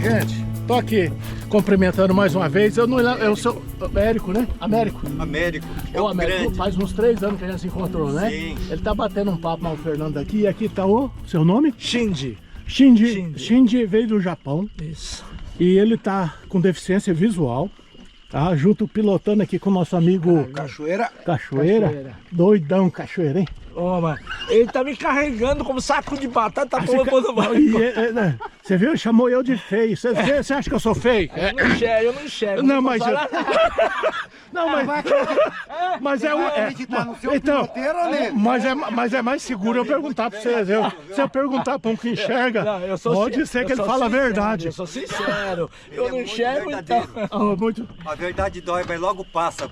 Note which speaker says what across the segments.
Speaker 1: gente. Tô aqui cumprimentando mais uma vez. Eu sou Américo, né? Américo.
Speaker 2: É o Américo.
Speaker 1: Faz uns 3 anos que a gente se encontrou, né?
Speaker 2: Sim.
Speaker 1: Ele tá batendo um papo com o Fernando aqui. E aqui tá o seu nome?
Speaker 3: Shinji.
Speaker 1: Shinji veio do Japão.
Speaker 3: Isso.
Speaker 1: E ele tá com deficiência visual. Tá? Junto pilotando aqui com o nosso amigo
Speaker 3: Cachoeira.
Speaker 1: Cachoeira. Doidão Cachoeira, hein?
Speaker 3: Ô, mano, ele tá me carregando como saco de batata, tá pulando no barco.
Speaker 1: Você viu? Chamou eu de feio. Você acha que eu sou feio?
Speaker 3: Eu não enxergo.
Speaker 1: Não, mas... Não, mas é o... Então, mas é mais seguro eu perguntar pra vocês. Se eu perguntar pra um que enxerga, pode ser que ele fala a verdade.
Speaker 3: Eu sou sincero. Eu não enxergo, então...
Speaker 2: A verdade dói, mas logo passa.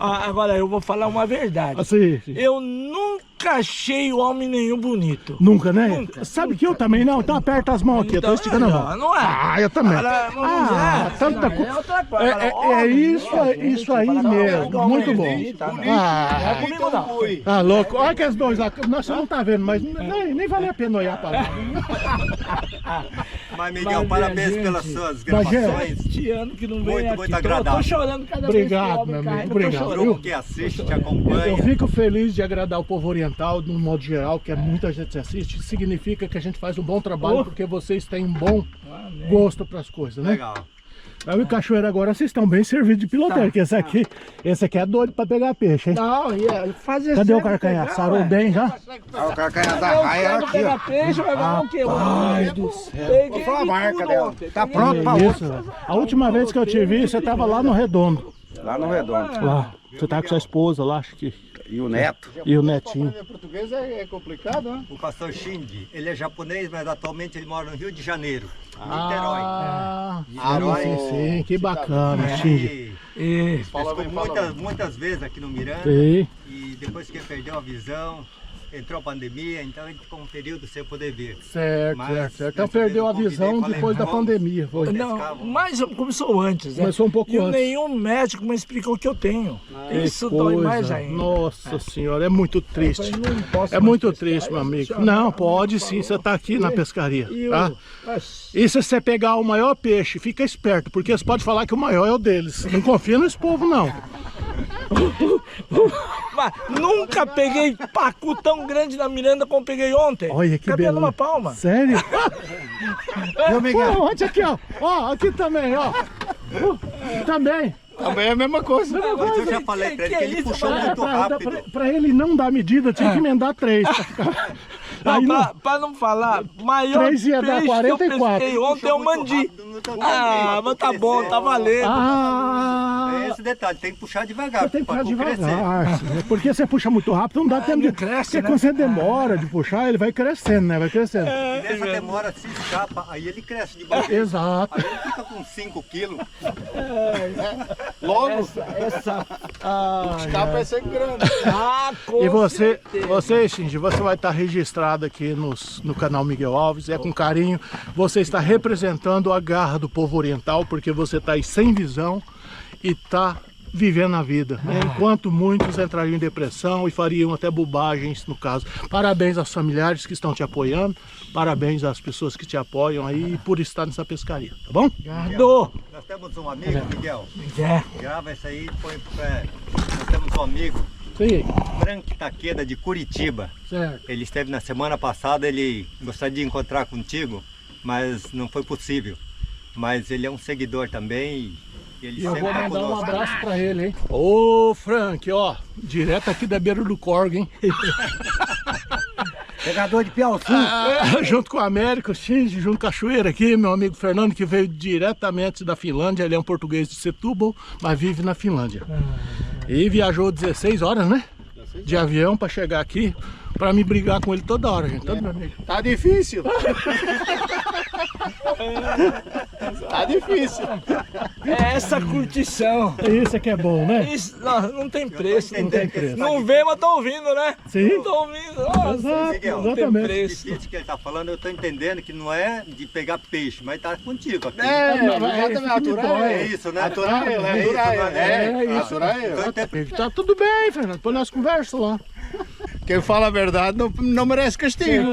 Speaker 3: Agora eu vou falar uma verdade.
Speaker 1: Assim.
Speaker 3: Eu nunca achei homem nenhum bonito.
Speaker 1: Nunca, né?
Speaker 3: Nunca.
Speaker 1: Sabe que eu também não? Então aperta as mãos aqui, eu tô esticando a mão.
Speaker 3: Não é?
Speaker 1: Ah, eu também. Tanta coisa. É isso aí mesmo. Muito bom. Ah, louco. Olha que as dois lá. Nós não tá vendo, mas nem vale a pena olhar pra lá.
Speaker 2: Mas, Miguel, parabéns pelas suas gravações.
Speaker 3: Este ano que não vem aqui.
Speaker 2: Muito agradável.
Speaker 3: Tô chorando cada
Speaker 1: Obrigado,
Speaker 3: vez que
Speaker 1: meu
Speaker 3: eu
Speaker 1: amigo. Obrigado.
Speaker 2: O grupo que assiste, te acompanha.
Speaker 1: Eu fico feliz de agradar o povo oriental, de um modo geral, que muita gente assiste. Significa que a gente faz um bom trabalho, porque vocês têm um bom gosto para as coisas, né?
Speaker 2: Legal.
Speaker 1: Aí o Cachoeira agora vocês estão bem servidos de piloteiro, que esse aqui é doido para pegar peixe, hein?
Speaker 3: Não, fazer.
Speaker 1: Cadê o carcanhar? Sarou bem já?
Speaker 4: O carcanhar da raia era aqui, ó.
Speaker 3: Peixe, vai dar o quê?
Speaker 1: Ai do céu.
Speaker 4: Qual foi a marca dela? Tá pronto pra
Speaker 1: Isso, velho. A última vez que eu te vi, você tava lá no Redondo.
Speaker 4: lá no Redondo.
Speaker 1: Lá. Você tá com sua esposa lá, acho que.
Speaker 4: E o neto.
Speaker 1: E o netinho.
Speaker 5: Português é complicado, né?
Speaker 2: O pastor Shinji, ele é japonês, mas atualmente ele mora no Rio de Janeiro, em Niterói.
Speaker 1: Sim, que bacana, Shinji.
Speaker 2: Ele ficou muitas vezes aqui no Miranda.
Speaker 1: Sim.
Speaker 2: E depois que ele perdeu a visão, entrou a pandemia, então ele ficou um período sem poder vir.
Speaker 1: Certo. Então perdeu a visão depois da pandemia. Foi.
Speaker 3: Não, mas começou antes, né?
Speaker 1: Começou um pouco
Speaker 3: e
Speaker 1: antes.
Speaker 3: Nenhum médico me explicou o que eu tenho. Isso
Speaker 1: Que
Speaker 3: dói
Speaker 1: coisa.
Speaker 3: mais ainda.
Speaker 1: Nossa senhora, é muito triste.
Speaker 3: Eu não posso
Speaker 1: É
Speaker 3: mais
Speaker 1: muito
Speaker 3: pescar.
Speaker 1: triste, meu amigo.
Speaker 3: Deixa eu-
Speaker 1: Não, pode sim, você tá aqui na pescaria,
Speaker 3: E
Speaker 1: tá? E se você pegar o maior peixe, fica esperto, porque você pode falar que o maior é o deles. Não confia nesse povo, não.
Speaker 3: Mas nunca peguei pacu tão grande na Miranda como peguei ontem.
Speaker 1: Olha que
Speaker 3: Cabia
Speaker 1: beleza.
Speaker 3: numa palma.
Speaker 1: Sério?
Speaker 4: Viu, Miguel?
Speaker 1: Pô, olha aqui, ó. Ó, aqui também, ó. Também.
Speaker 5: Também é a mesma coisa.
Speaker 2: Mas eu já falei pra ele que ele puxou muito rápido.
Speaker 1: Pra ele não dar medida, tinha que emendar 3. Aí
Speaker 3: Não,
Speaker 1: não.
Speaker 3: pra não falar, maior
Speaker 1: 3 ia dar
Speaker 3: peixe
Speaker 1: 44.
Speaker 3: que eu pesquei ontem é o mandi. Mas tá bom, tá valendo.
Speaker 2: É esse detalhe, tem que puxar devagar.
Speaker 1: Você tem que puxar
Speaker 2: pra crescer.
Speaker 1: devagar, porque você puxa muito rápido, não dá tempo de...
Speaker 3: não cresce,
Speaker 1: Porque
Speaker 3: né?
Speaker 1: quando você demora de puxar, ele vai crescendo, né? Vai crescendo.
Speaker 2: E nessa demora se escapa, aí ele cresce de baixo.
Speaker 1: Exato.
Speaker 2: Aí ele fica com 5 quilos.
Speaker 5: Logo,
Speaker 3: Essa.
Speaker 5: escapa vai ser grande.
Speaker 1: E você, Shinji, você vai estar registrado aqui no canal Miguel Alves, é com carinho. Você está representando a garra do povo oriental, porque você está aí sem visão e está vivendo a vida, né? Enquanto muitos entrariam em depressão e fariam até bobagens no caso. Parabéns aos familiares que estão te apoiando, parabéns às pessoas que te apoiam aí por estar nessa pescaria, tá bom?
Speaker 2: Nós temos um amigo, Miguel.
Speaker 3: É.
Speaker 2: Grava isso aí e põe pra... Nós temos um amigo,
Speaker 1: Sim,
Speaker 2: Frank Takeda, de Curitiba.
Speaker 1: certo.
Speaker 2: Ele esteve na semana passada, ele gostaria de encontrar contigo, mas não foi possível. Mas ele é um seguidor também e ele
Speaker 1: E eu
Speaker 2: sempre
Speaker 1: vou
Speaker 2: tá
Speaker 1: mandar um
Speaker 2: conosco.
Speaker 1: abraço pra ele, hein? Ô, Frank, ó, direto aqui da beira do Corgo, hein?
Speaker 4: Pegador de Piauçu.
Speaker 1: Junto com o Américo, Shinji, junto com a Cachoeira aqui, meu amigo Fernando, que veio diretamente da Finlândia. Ele é um português de Setúbal, mas vive na Finlândia. E viajou 16 horas, né? De avião pra chegar aqui, pra me brigar com ele toda hora, gente. Todo meu amigo.
Speaker 5: Tá difícil. Tá difícil.
Speaker 3: É essa curtição.
Speaker 1: Isso é que é bom, né?
Speaker 3: Isso não tem preço.
Speaker 1: Não tem preço.
Speaker 3: Não vê, mas tô ouvindo, né?
Speaker 1: Sim.
Speaker 3: Tô ouvindo. Nossa,
Speaker 1: Exato,
Speaker 2: Miguel,
Speaker 1: exatamente.
Speaker 3: preço.
Speaker 2: Isso que ele tá falando, eu tô entendendo que não é de pegar peixe, mas tá contigo aqui. É isso, né?
Speaker 5: Aturar ele,
Speaker 2: É isso,
Speaker 5: aturar
Speaker 2: não
Speaker 5: ele.
Speaker 2: é?
Speaker 5: É isso. Aturar ele.
Speaker 2: Então,
Speaker 1: Tá tudo bem, Fernando. Depois nós conversamos lá.
Speaker 5: Quem fala a verdade não merece castigo.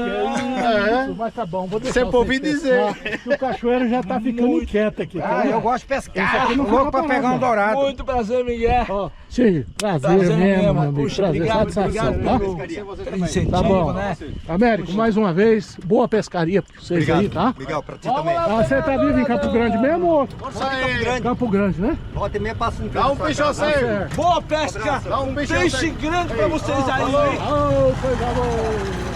Speaker 1: Mas tá bom, vou deixar
Speaker 5: Você é pra ouvir
Speaker 1: vocês
Speaker 5: dizer.
Speaker 1: pescar, que o cachoeiro já tá ficando inquieto aqui. Tá
Speaker 4: Ah,
Speaker 1: vendo?
Speaker 4: eu gosto de
Speaker 1: Esse
Speaker 4: pescar.
Speaker 1: aqui não
Speaker 4: Tô louco
Speaker 1: fica
Speaker 4: pra pegar um
Speaker 1: parado,
Speaker 4: dourado.
Speaker 3: Muito prazer, Miguel.
Speaker 1: Ó, Chico, prazer
Speaker 3: Prazer
Speaker 1: mesmo,
Speaker 3: mesmo.
Speaker 1: meu amigo.
Speaker 3: Puxa,
Speaker 1: Prazer,
Speaker 3: obrigado,
Speaker 1: satisfação,
Speaker 3: obrigado
Speaker 1: tá?
Speaker 3: pelo incentivo,
Speaker 1: Tá bom.
Speaker 3: né?
Speaker 1: Américo, mais uma vez, boa pescaria pra vocês aí, tá?
Speaker 2: Miguel, pra ti também.
Speaker 1: Ah, você tá vivo em Campo Grande mesmo ou
Speaker 2: Força aí.
Speaker 1: Campo Grande, né?
Speaker 2: Volta e meia passa um
Speaker 5: Dá um peixe ao
Speaker 1: Tá
Speaker 5: seio.
Speaker 1: certo.
Speaker 3: Boa pesca!
Speaker 5: Dá um peixe ao
Speaker 3: Peixe
Speaker 5: seio.
Speaker 3: grande pra vocês aí, hein?
Speaker 1: Ô, coisa boa!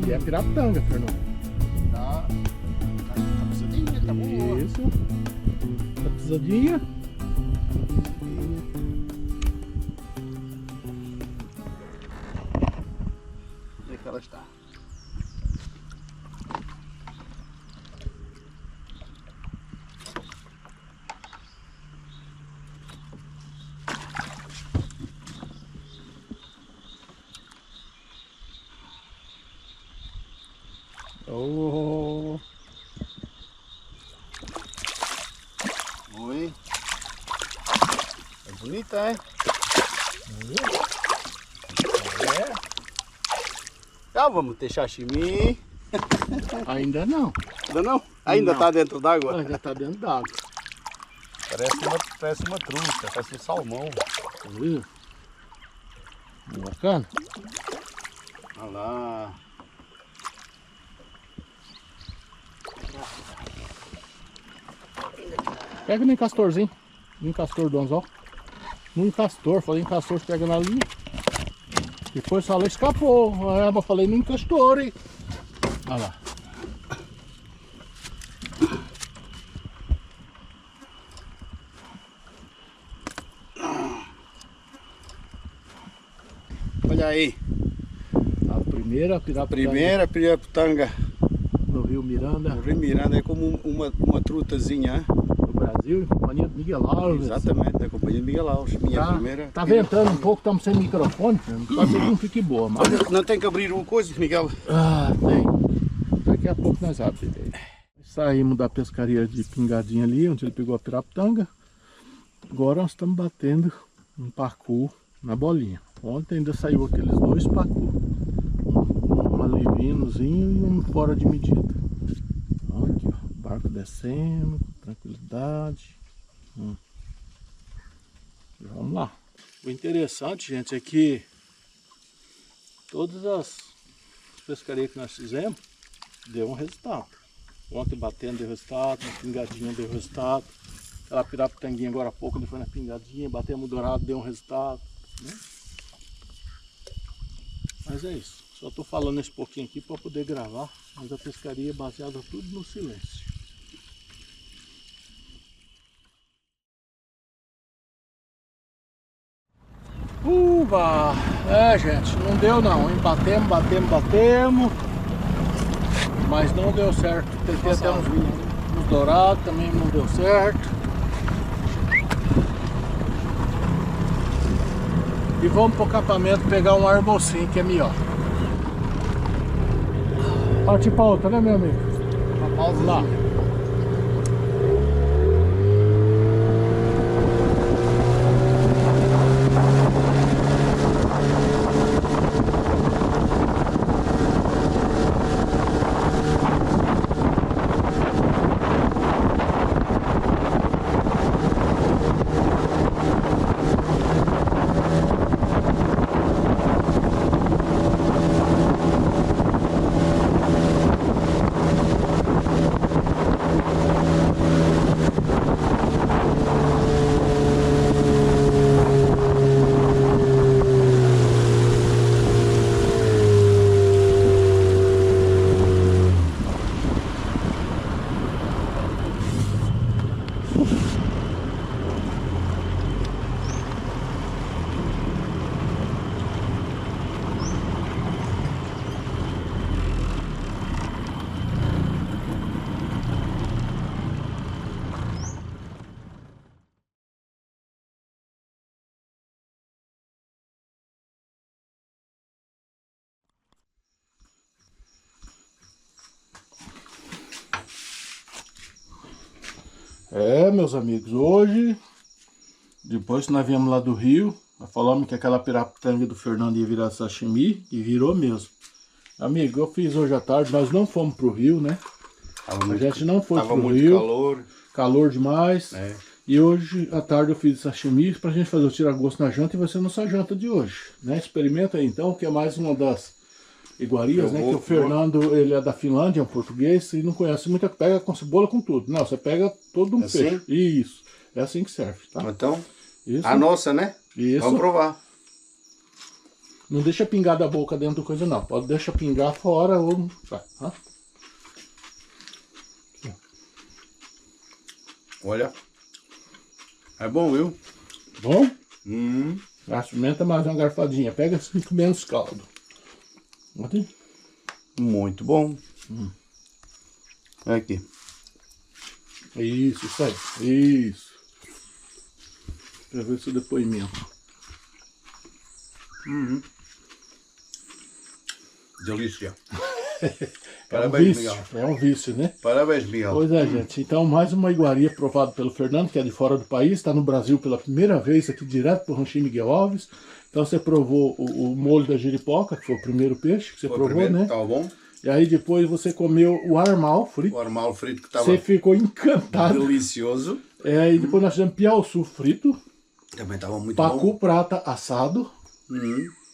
Speaker 1: E é Pirapitanga, Fernando.
Speaker 5: Tá pisadinha, tá boa.
Speaker 1: Isso. Tá pisadinha.
Speaker 5: Onde é que ela está?
Speaker 1: Oh.
Speaker 5: Oi. É bonita, hein? Já vamos ter sashimi.
Speaker 1: Ainda não.
Speaker 5: Ainda não? Ainda
Speaker 1: Não.
Speaker 5: tá dentro d'água?
Speaker 1: Ainda tá dentro d'água.
Speaker 5: Parece uma truta, parece um salmão.
Speaker 1: Tá vendo? Bacana.
Speaker 5: Olha lá.
Speaker 1: Pega nem castorzinho. Nem castor do anzol. Nem castor. Falei em castor, você pega na linha. Depois falei, escapou. Ah, mas falei nem castor, hein? Olha lá.
Speaker 5: Olha aí.
Speaker 1: A primeira pirapitanga
Speaker 5: Primeira pirapitanga
Speaker 1: no Rio Miranda,
Speaker 5: no Rio Miranda é como uma trutazinha, hein?
Speaker 1: no Brasil, em companhia do Miguel Alves.
Speaker 5: Exatamente, da companhia de Miguel Alves. Minha primeira.
Speaker 1: Tá ventando um pouco, estamos sem microfone. Pode ser que não fique boa, mas...
Speaker 5: Não tem que abrir uma coisa, Miguel?
Speaker 1: Ah, tem. Daqui a pouco nós abrimos. Saímos da pescaria de Pingadinha ali, onde ele pegou a pirapitanga. Agora nós estamos batendo um pacu na bolinha. Ontem ainda saiu aqueles dois pacus. Um alivinozinho e um fora de medida. Olha aqui, ó, o barco descendo, com tranquilidade. E vamos lá. O interessante, gente, é que todas as pescarias que nós fizemos deu um resultado. Ontem batendo deu resultado, na pingadinha deu resultado. Aquela pirapitanguinha agora há pouco, ele foi na pingadinha, batemos o dourado, deu um resultado. Né? Mas é isso. Só estou falando esse pouquinho aqui para poder gravar, mas a pescaria é baseada tudo no silêncio. Uva! É, gente, não deu não, hein? Batemos. Mas não deu certo. Tentei até uns dourados, também não deu certo. E vamos pro acampamento pegar um armocinho que é melhor. Partir pra outra, né, meu amigo?
Speaker 5: Uma pausa
Speaker 1: Lá. É, meus amigos, hoje, depois que nós viemos lá do Rio, nós falamos que aquela piraputanga do Fernando ia virar sashimi, e virou mesmo. Amigo, eu fiz hoje à tarde, nós não fomos pro Rio, né? A gente não foi pro Rio.
Speaker 5: Calor.
Speaker 1: Calor demais.
Speaker 5: É.
Speaker 1: E hoje à tarde eu fiz sashimi pra gente fazer o tira-gosto na janta e vai ser nossa janta de hoje, né? Experimenta aí então, que é mais uma das iguarias, né? Que o Fernando, ele é da Finlândia, é um português e não conhece muito, pega com cebola com tudo. Não, você pega todo um peixe. Isso. É assim que serve, tá?
Speaker 5: Então,
Speaker 1: Isso.
Speaker 5: a nossa, né?
Speaker 1: Isso.
Speaker 5: Vamos provar.
Speaker 1: Não deixa pingar da boca dentro do coisa não. Pode deixar pingar fora ou... Tá?
Speaker 5: Olha. É bom, viu?
Speaker 1: Bom? Experimenta mais uma garfadinha. Pega 5 menos caldo. Aqui.
Speaker 5: Muito bom. Aqui.
Speaker 1: Isso aí. Isso. Pra ver seu depoimento.
Speaker 5: Delícia.
Speaker 1: É um
Speaker 5: Parabéns,
Speaker 1: vício.
Speaker 5: Miguel.
Speaker 1: É um vício, né?
Speaker 5: Parabéns, Miguel.
Speaker 1: Pois é, gente. Então, mais uma iguaria provada pelo Fernando, que é de fora do país. Está no Brasil pela primeira vez, aqui direto pro Ranchinho Miguel Alves. Então, você provou o molho da jeripoca, que foi o primeiro peixe que você provou, né?
Speaker 5: Tá bom.
Speaker 1: E aí depois você comeu o armal frito.
Speaker 5: O armal frito que estava
Speaker 1: Você ficou encantado.
Speaker 5: delicioso.
Speaker 1: E depois nós fizemos piauçu frito,
Speaker 5: Também estava muito
Speaker 1: pacu
Speaker 5: bom.
Speaker 1: prata assado.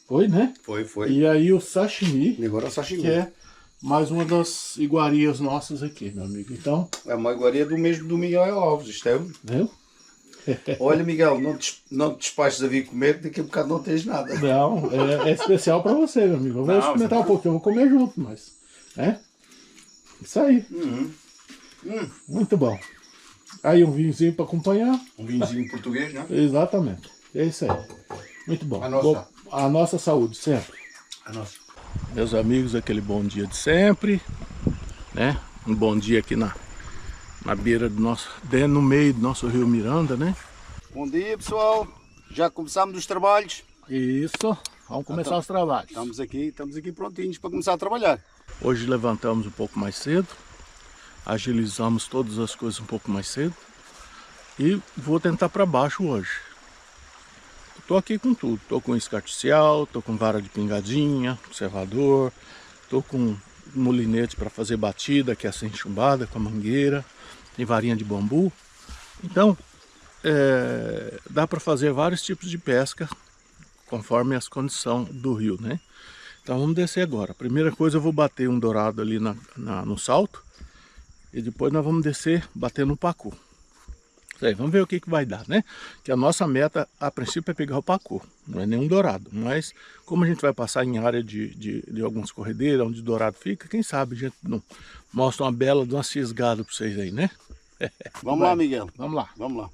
Speaker 1: Foi, né?
Speaker 5: Foi.
Speaker 1: E aí o sashimi,
Speaker 5: E agora o sashimi.
Speaker 1: que é mais uma das iguarias nossas aqui, meu amigo. Então,
Speaker 5: É uma iguaria do mesmo do Miguel Alves, isto é.
Speaker 1: viu?
Speaker 5: Olha, Miguel, não te despaches a vir comer, daqui a bocado não tens nada.
Speaker 1: Não, é especial pra você, meu amigo. Eu vou experimentar um pouquinho, eu vou comer junto, mas... Isso aí. Muito bom. Aí um vinhozinho pra acompanhar.
Speaker 5: Um vinhozinho português, né?
Speaker 1: Exatamente. É isso aí. Muito bom.
Speaker 5: A nossa.
Speaker 1: A nossa saúde, sempre.
Speaker 5: A nossa.
Speaker 1: Meus amigos, aquele bom dia de sempre, né? Um bom dia aqui na beira do nosso, no meio do nosso rio Miranda, né?
Speaker 5: Bom dia, pessoal. Já começámos os trabalhos.
Speaker 1: Isso, vamos começar os trabalhos.
Speaker 5: Estamos aqui prontinhos para começar a trabalhar.
Speaker 1: Hoje levantamos um pouco mais cedo, agilizamos todas as coisas um pouco mais cedo e vou tentar para baixo hoje. Estou aqui com tudo, estou com isca artificial, estou com vara de pingadinha, observador, estou com molinete para fazer batida, que é sem chumbada, com a mangueira, tem varinha de bambu. Então, dá para fazer vários tipos de pesca conforme as condições do rio, né? Então vamos descer agora. Primeira coisa, eu vou bater um dourado ali no salto e depois nós vamos descer batendo no pacu. Aí, vamos ver o que vai dar, né? Que a nossa meta, a princípio, é pegar o pacu, não é nenhum dourado. Mas, como a gente vai passar em área de algumas corredeiras, onde dourado fica, quem sabe a gente não mostra uma bela de uma cisgada para vocês aí, né?
Speaker 5: Vamos lá, Miguel.
Speaker 1: Vamos lá.
Speaker 5: Vamos lá.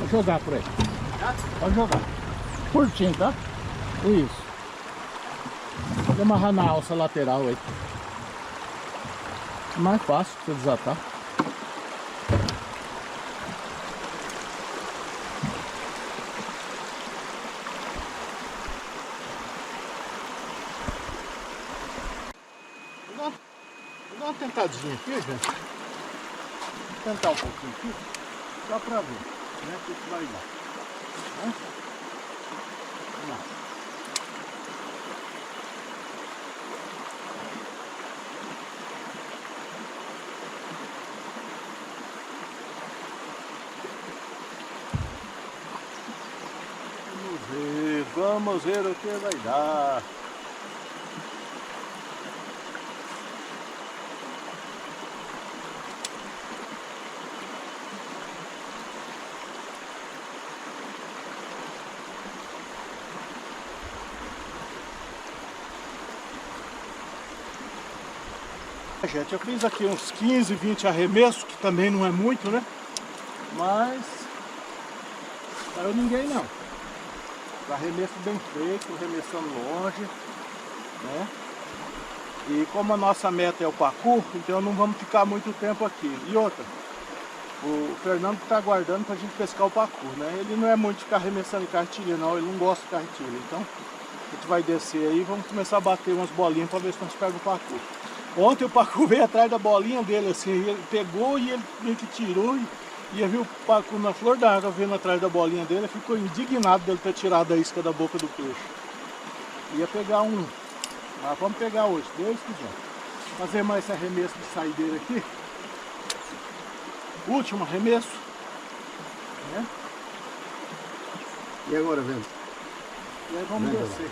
Speaker 1: Vou jogar por aí. Pode jogar. Curtinho, tá? Isso. Vou amarrar na alça lateral aí. É mais fácil pra você desatar. Vou dar uma tentadinha aqui, gente. Vou tentar um pouquinho aqui, só pra ver, né, o que vai dar. Né? Vamos lá. Vamos ver o que vai dar. Gente, eu fiz aqui uns 15, 20 arremessos, que também não é muito, né? Mas não saiu ninguém não. Arremesso bem feito, arremessando longe, né? E como a nossa meta é o pacu, então não vamos ficar muito tempo aqui. E outra, o Fernando está aguardando para a gente pescar o pacu, né? Ele não é muito de ficar arremessando em cartilha não, ele não gosta de cartilha. Então a gente vai descer aí e vamos começar a bater umas bolinhas para ver se nós pegamos o pacu. Ontem o pacu veio atrás da bolinha dele assim, ele pegou e ele meio que tirou e viu o pacu na flor da água vindo atrás da bolinha dele, ficou indignado dele ter tirado a isca da boca do peixe. Ia pegar um, mas vamos pegar hoje, Deus quiser. Fazer mais esse arremesso de saideira aqui. Último arremesso. Né?
Speaker 4: E agora, vendo?
Speaker 1: E aí vamos descer.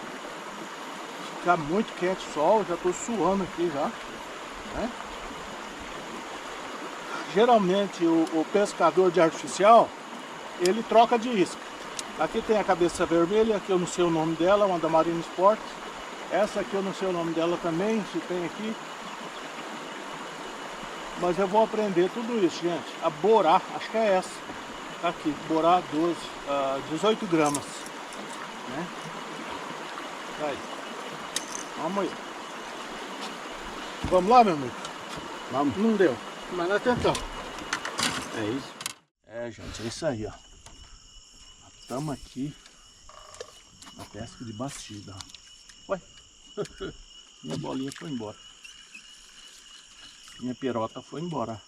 Speaker 1: Ficar muito quente o sol, já estou suando aqui já. Né? Geralmente o pescador de artificial, ele troca de isca. Aqui tem a cabeça vermelha, que eu não sei o nome dela, uma da Marine Sport. Essa aqui eu não sei o nome dela também, se tem aqui. Mas eu vou aprender tudo isso, gente. A Borá, acho que é essa. Tá aqui, Borá 12, 18 gramas. Né? Tá aí. Vamos aí. Vamos lá, meu amigo?
Speaker 4: Vamos.
Speaker 1: Não deu, mas nós tentamos.
Speaker 4: É isso.
Speaker 1: É, gente, é isso aí, ó. Estamos aqui na pesca de batida. Ué, minha bolinha foi embora. Minha pirota foi embora.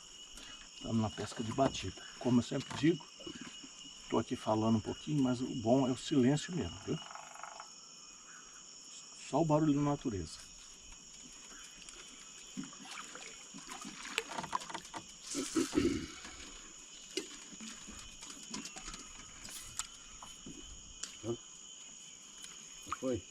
Speaker 1: Estamos na pesca de batida. Como eu sempre digo, estou aqui falando um pouquinho, mas o bom é o silêncio mesmo, viu? Só o barulho da natureza.
Speaker 4: Foi?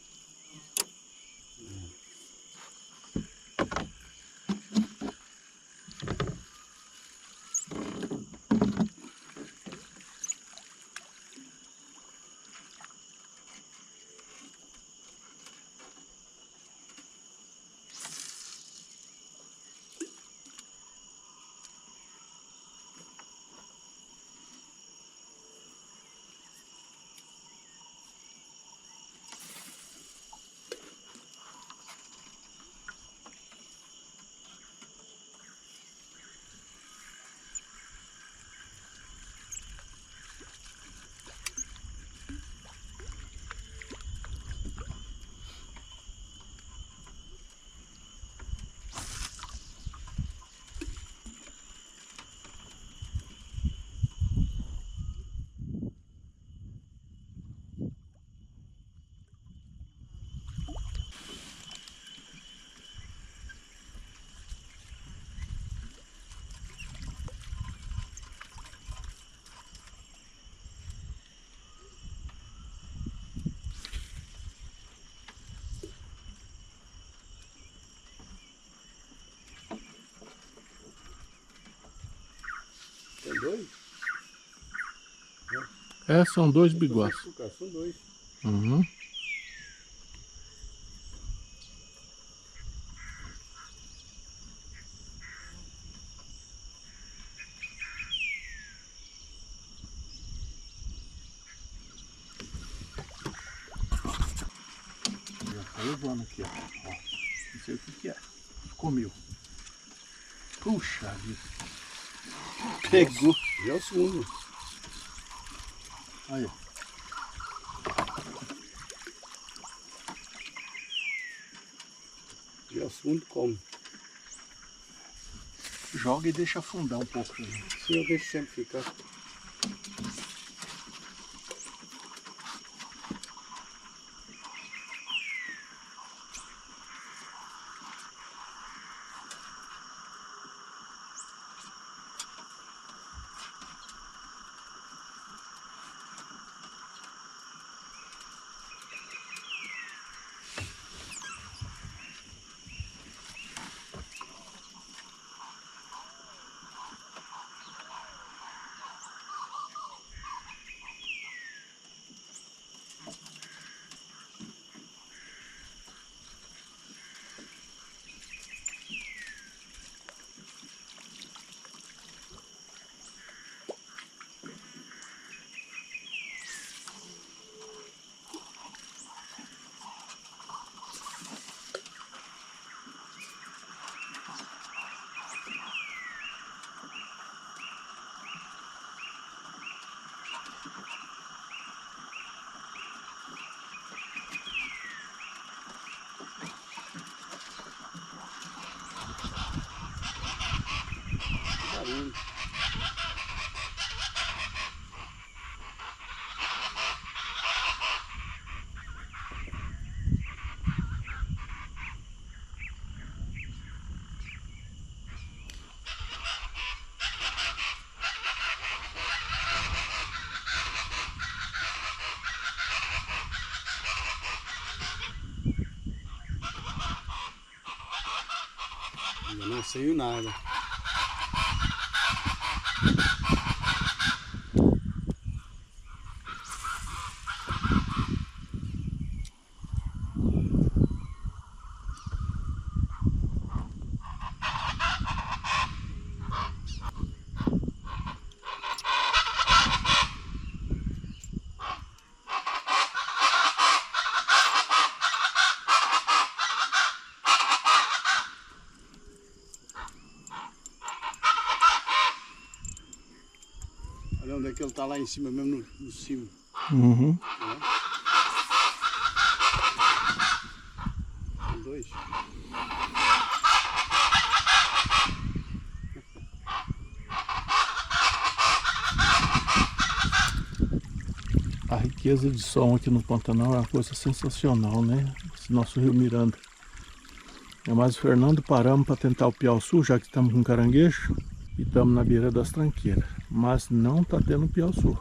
Speaker 4: Tem dois?
Speaker 1: É, são dois bigós.
Speaker 4: São dois.
Speaker 1: Uhum. voando aqui, ó. Não sei o que é. Comiu. Puxa vida.
Speaker 4: Pegou. Já é o segundo.
Speaker 1: Aí.
Speaker 4: Já é o segundo como.
Speaker 1: Joga e deixa afundar um pouco. Aí.
Speaker 4: Sim, eu deixo sempre ficar. Ainda não saiu nada. Olha onde é que ele está lá em cima, mesmo no cimo.
Speaker 1: Uhum.
Speaker 4: São dois.
Speaker 1: A riqueza de som aqui no Pantanal é uma coisa sensacional, né? Esse nosso rio Miranda. É mais o Fernando, paramos para tentar o piau-sul, já que estamos com caranguejo. E estamos na beira das tranqueiras. Mas não está tendo piau-sul.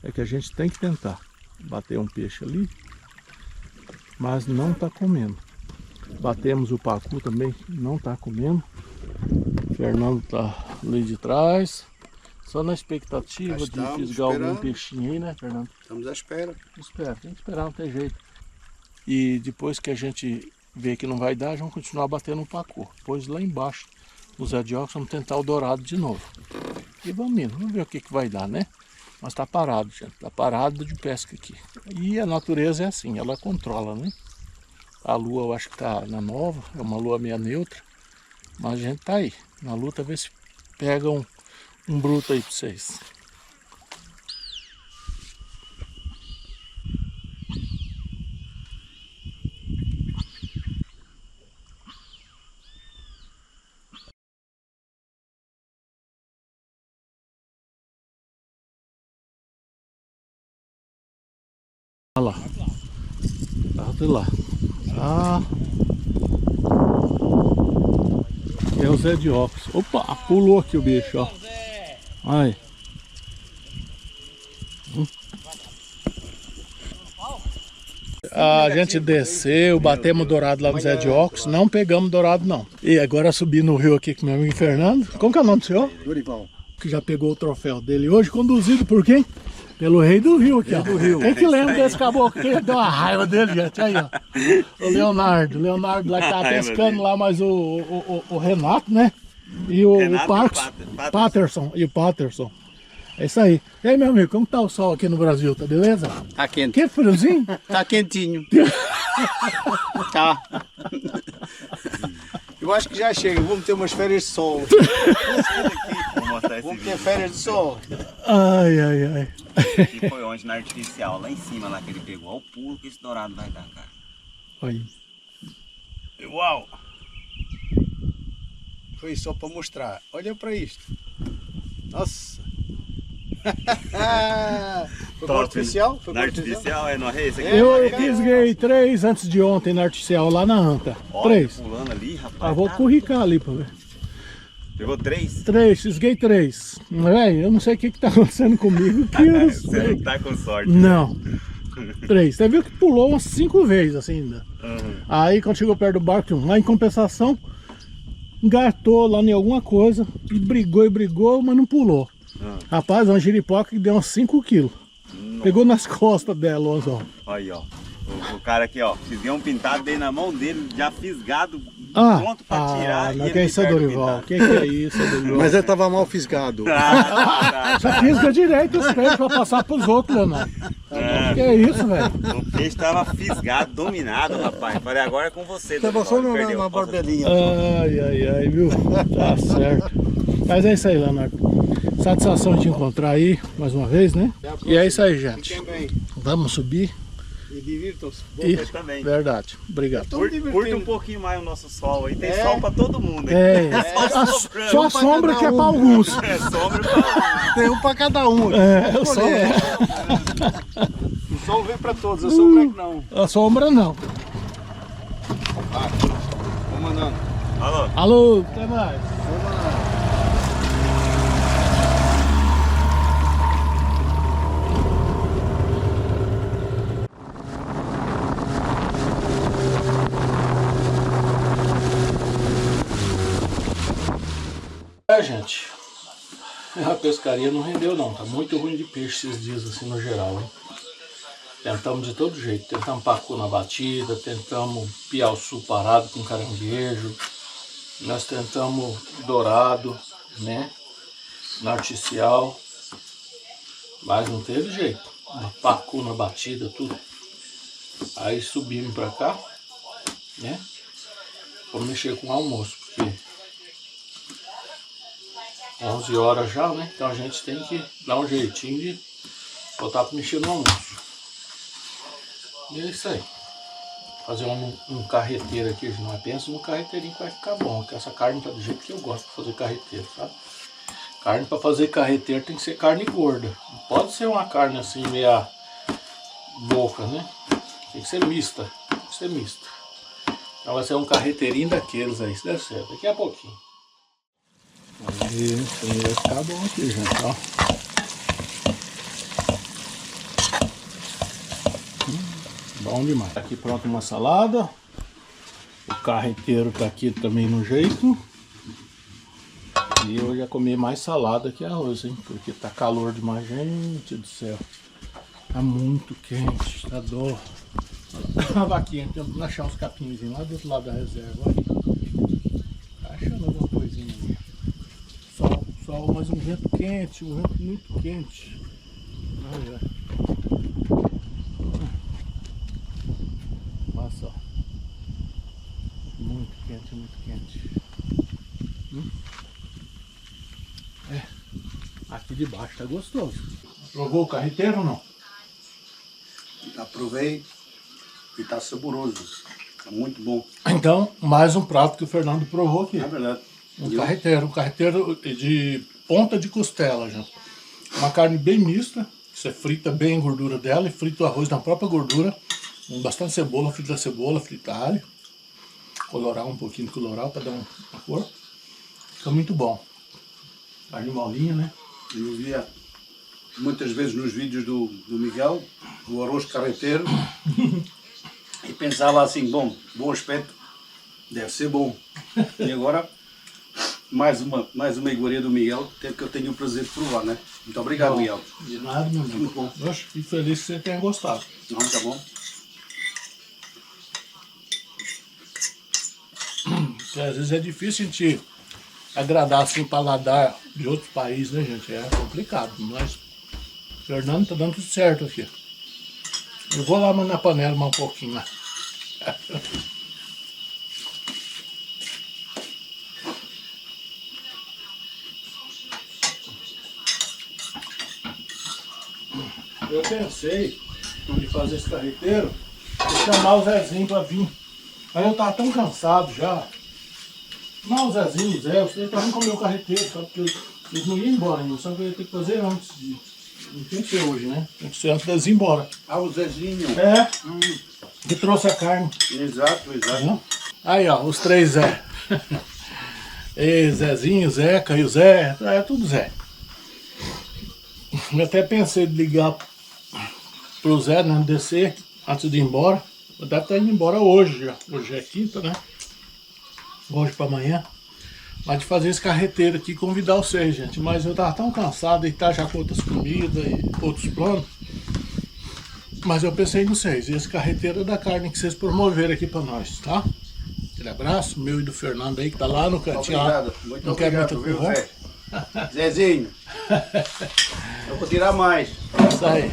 Speaker 1: É que a gente tem que tentar bater um peixe ali, mas não está comendo. Batemos o pacu também, não está comendo. O Fernando está ali de trás. Só na expectativa de fisgar algum peixinho aí, né, Fernando?
Speaker 4: Estamos à espera.
Speaker 1: Espera, tem que esperar, não tem jeito. E depois que a gente vê que não vai dar, vamos continuar batendo o pacu. Depois lá embaixo, no Zé de Óculos, vamos tentar o dourado de novo. E vamos indo, vamos ver o que vai dar, né? Mas tá parado, gente. Tá parado de pesca aqui. E a natureza é assim, ela controla, né? A lua eu acho que tá na nova, é uma lua meia neutra. Mas a gente tá aí, na luta, ver se pega um bruto aí pra vocês. Olha lá. Olha lá. Ah. É o Zé de Óculos. Opa, pulou aqui o bicho, ó. Ai. A gente desceu, batemos dourado lá no Zé de Óculos, não pegamos dourado não. E agora subi no rio aqui com meu amigo Fernando. Como que é o nome do senhor?
Speaker 4: Dorival.
Speaker 1: Que já pegou o troféu dele hoje, conduzido por quem? Pelo rei do rio aqui, ó. Do rio. Quem que lembra desse caboclo aqui? Deu uma raiva dele, gente. Aí, ó. O Leonardo lá que tava pescando lá, mas o Renato, né? E o Patterson. E o Patterson. É isso aí. E aí, meu amigo, como tá o sol aqui no Brasil? Tá beleza?
Speaker 4: Tá quente.
Speaker 1: Que friozinho?
Speaker 4: Tá quentinho. Tá. Eu acho que já chega. Vamos ter umas férias de sol.
Speaker 6: Vou mostrar esse
Speaker 4: Vamos ter
Speaker 6: vídeo.
Speaker 4: férias de sol.
Speaker 1: Ai, ai, ai.
Speaker 6: Que foi onde? Na artificial, lá em cima, lá que ele pegou. Olha o pulo que esse dourado vai dar, cara.
Speaker 1: Olha.
Speaker 4: Uau! Foi só para mostrar. Olha para isto. Nossa! Foi para artificial? Foi
Speaker 6: Na
Speaker 4: para artificial?
Speaker 6: artificial, é no esse aqui.
Speaker 1: Eu fisguei 3 antes de ontem na artificial lá na Anta.
Speaker 6: Olha,
Speaker 1: 3.
Speaker 6: pulando ali, rapaz.
Speaker 1: Ah, vou
Speaker 6: Tá-
Speaker 1: curricar ali pra ver.
Speaker 6: Pegou 3?
Speaker 1: 3, fisguei 3. Véi, eu não sei o que tá acontecendo comigo, que eu não
Speaker 6: Você
Speaker 1: sei.
Speaker 6: não tá com sorte.
Speaker 1: Não. 3. Você viu que pulou umas 5 vezes assim ainda.
Speaker 6: Uhum.
Speaker 1: Aí quando chegou perto do barco, lá em compensação, engatou lá em alguma coisa e brigou, mas não pulou. Rapaz, uma giripoca que deu uns 5 quilos. Pegou nas costas dela, ó.
Speaker 6: Olha aí, ó. O cara aqui, ó. Fisguei um pintado, dei na mão dele, já fisgado, pronto pra tirar.
Speaker 1: não,
Speaker 6: e
Speaker 1: que é
Speaker 6: ele
Speaker 1: isso,
Speaker 6: perde o
Speaker 1: Dorival?
Speaker 6: pintado.
Speaker 1: Que é isso, Dorival?
Speaker 4: Mas ele estava mal fisgado.
Speaker 1: Você fisga direito os peixes pra passar pros outros, Leonardo. Que é isso, velho?
Speaker 6: O peixe tava fisgado, dominado, rapaz. Falei, agora é com você,
Speaker 4: Estava
Speaker 6: Dorival.
Speaker 4: só
Speaker 6: Ele perdeu.
Speaker 4: na
Speaker 6: Posso-
Speaker 4: borbelinha.
Speaker 1: Ai, viu? Tá certo. Mas é isso aí, Leonardo. Satisfação de te encontrar aí, mais uma vez, né? E é isso aí, gente.
Speaker 4: Fiquem bem
Speaker 1: Vamos subir.
Speaker 4: e divirtam-se.
Speaker 1: E...
Speaker 6: Você também.
Speaker 1: Verdade. Obrigado.
Speaker 6: Curta um pouquinho mais o nosso sol aí. Tem
Speaker 4: É.
Speaker 6: sol pra todo mundo, hein?
Speaker 1: Só a sombra que é pra alguns.
Speaker 6: É sombra pra
Speaker 4: Tem um para cada um.
Speaker 1: É, o sol é.
Speaker 4: O sol vem para todos, a sombra é que não.
Speaker 1: A sombra não.
Speaker 4: Vamos andando.
Speaker 6: Alô?
Speaker 1: Alô, até mais. É, gente, a pescaria não rendeu não, tá muito ruim de peixe esses dias assim no geral, hein? Tentamos de todo jeito, tentamos pacu na batida, tentamos piauçu parado com caranguejo, nós tentamos dourado, né, na artificial, mas não teve jeito, pacu na batida, tudo. Aí subimos pra cá, né, vamos mexer com o almoço, porque 11 horas já, né? Então a gente tem que dar um jeitinho de botar para mexer no almoço. E é isso aí. Fazer um carreteiro aqui, não pensa no carreteirinho que vai ficar bom, porque essa carne tá do jeito que eu gosto de fazer carreteiro, sabe? Carne para fazer carreteiro tem que ser carne gorda. Não pode ser uma carne assim meia boca, né? Tem que ser mista. Tem que ser mista. Então vai ser um carreteirinho daqueles aí, se der certo. Daqui a pouquinho. Isso, vai ficar bom aqui, gente, ó. Bom demais. Tá aqui pronto uma salada. O carreteiro tá aqui também no jeito. E eu já comi mais salada que arroz, hein? Porque tá calor demais, gente do céu. Tá muito quente, tá dó. A vaquinha tentando achar uns capinzinhos lá do outro lado da reserva. Tá achando alguma coisinha ali. Sol, mas um vento quente, um vento muito quente. Olha. Nossa, ó. Muito quente. É. Aqui de baixo tá gostoso. Provou o carreteiro ou não?
Speaker 4: Aprovei e tá saboroso. Tá muito bom.
Speaker 1: Então, mais um prato que o Fernando provou aqui.
Speaker 4: É verdade.
Speaker 1: Um carreteiro de ponta de costela, já. Uma carne bem mista, você frita bem a gordura dela e frita o arroz na própria gordura, com bastante cebola, frita alho, colorar um pouquinho de coloral para dar uma cor. Fica muito bom. Carne molinha, né?
Speaker 4: Eu via muitas vezes nos vídeos do Miguel, o arroz carreteiro, e pensava assim, bom aspecto, deve ser bom. E agora, mais uma iguaria do Miguel, que eu tenho o prazer de provar, né? Muito obrigado,
Speaker 1: Bom,
Speaker 4: Miguel.
Speaker 1: De nada, meu amigo.
Speaker 4: Muito bom.
Speaker 1: Eu fico feliz que você tenha gostado.
Speaker 4: Não, tá bom?
Speaker 1: Porque às vezes é difícil a gente agradar assim o paladar de outros países, né, gente? É complicado, mas o Fernando tá dando tudo certo aqui. Eu vou lá na panela mais um pouquinho lá. Eu pensei em fazer esse carreteiro e chamar o Zezinho pra vir. Aí eu tava tão cansado já. Não, o Zezinho, o Zé, vocês estavam comer o carreteiro, só porque eles não iam embora ainda, só que eu ia ter que fazer antes de. Não tem que ser hoje, né? Tem que ser antes deles ir embora.
Speaker 4: Ah, o Zezinho.
Speaker 1: É, que trouxe a carne.
Speaker 4: Exato, exato.
Speaker 1: Aí, ó, os três Zé. E Zezinho, Zeca e o Zé, é tudo Zé. Eu até pensei de ligar pro Zé, né, descer antes de ir embora. Eu deve estar indo embora hoje já. Hoje é quinta, né? Hoje pra amanhã. Mas de fazer esse carreteiro aqui e convidar vocês, gente. Mas eu tava tão cansado de estar já com outras comidas e outros planos. Mas eu pensei em vocês. E esse carreteiro é da carne que vocês promoveram aqui pra nós, tá? Aquele abraço, meu e do Fernando aí, que tá lá no cantinho.
Speaker 4: Obrigado, muito
Speaker 1: não quer
Speaker 4: obrigado,
Speaker 1: muita
Speaker 4: viu,
Speaker 1: conversa.
Speaker 4: Zé? Zezinho. Eu vou tirar mais.
Speaker 1: Isso aí.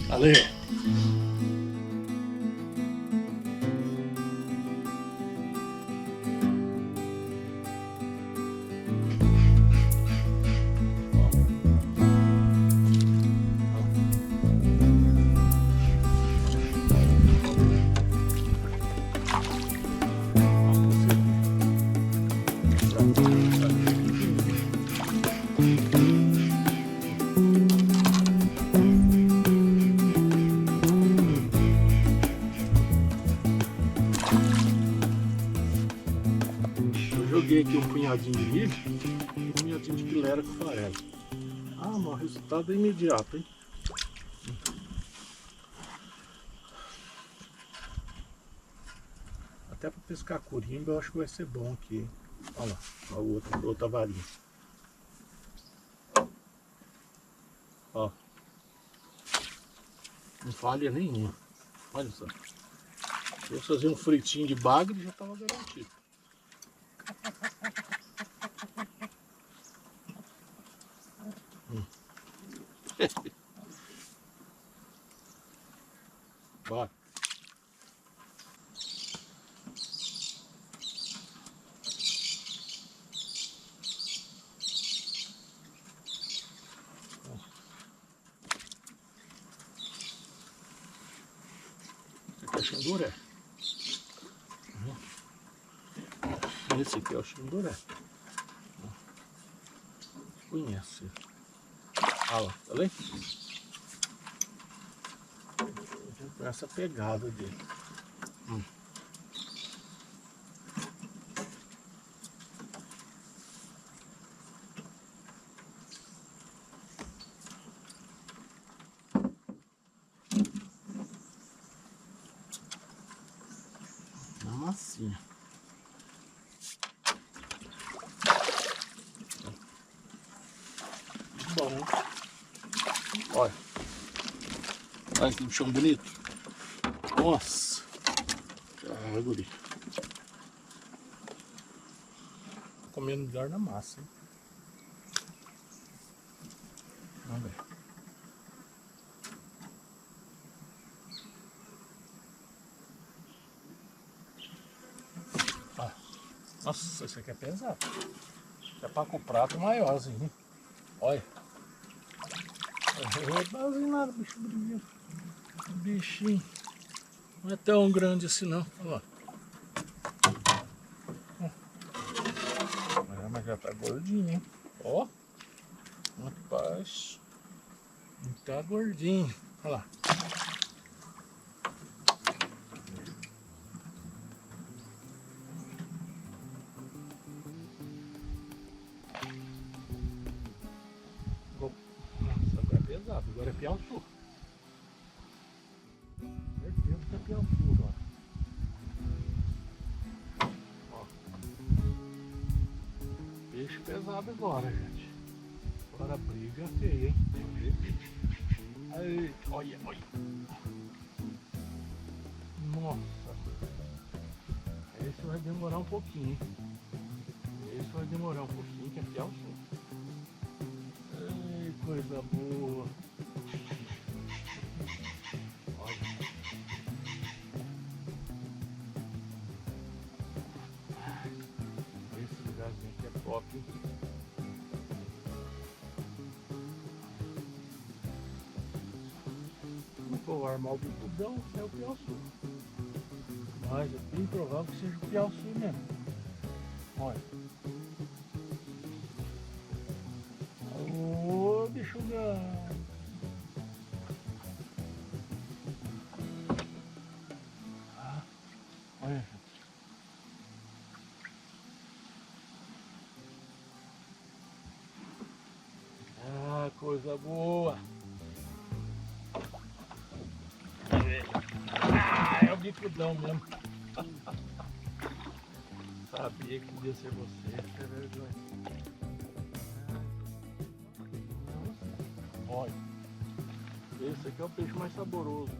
Speaker 1: Valeu. Joguei aqui um punhadinho de milho e um punhadinho de pilera com farelo. Ah, mas o resultado é imediato, hein? Até para pescar corimba eu acho que vai ser bom aqui, hein? Olha lá, a outra varinha. Ó. Não falha nenhuma. Olha só. Se eu fazer um fritinho de bagre já estava garantido. Bora. Esse aqui é xanduré. Esse aqui é o xanduré. Conhece. Olha lá, tá vendo? Com essa pegada dele. Na massinha. Bom, hein? Olha. Olha que chão bonito. Nossa. Ah, guri. Tô comendo melhor na massa, hein? Vamos ver. Ah. Nossa, isso aqui é pesado. É para com o prato maiorzinho, hein? Olha. Não é nada, bicho brilhante. Bichinho. Não é tão grande assim não. Olha lá. Mas já tá gordinho, hein? Ó. Rapaz. Tá gordinho. Olha lá. Nossa, agora é pesado. Agora é piauçu. Certeza que é piauçu agora. Ó. Peixe pesado agora, gente. Agora a briga é feia, hein? Aí, olha, olha. Nossa. Esse vai demorar um pouquinho, hein? Esse vai demorar um pouquinho, que é piauçu. Ai, coisa boa. Olha. armar o bicudão, é o piauçu. Mas é bem provável que seja o piauçu mesmo. Olha. Ô, bicho grande. Olha, gente. Ah, coisa boa. Ah, é o bicudão mesmo. Sabia que podia ser você, é vergonha. Olha, esse aqui é o peixe mais saboroso.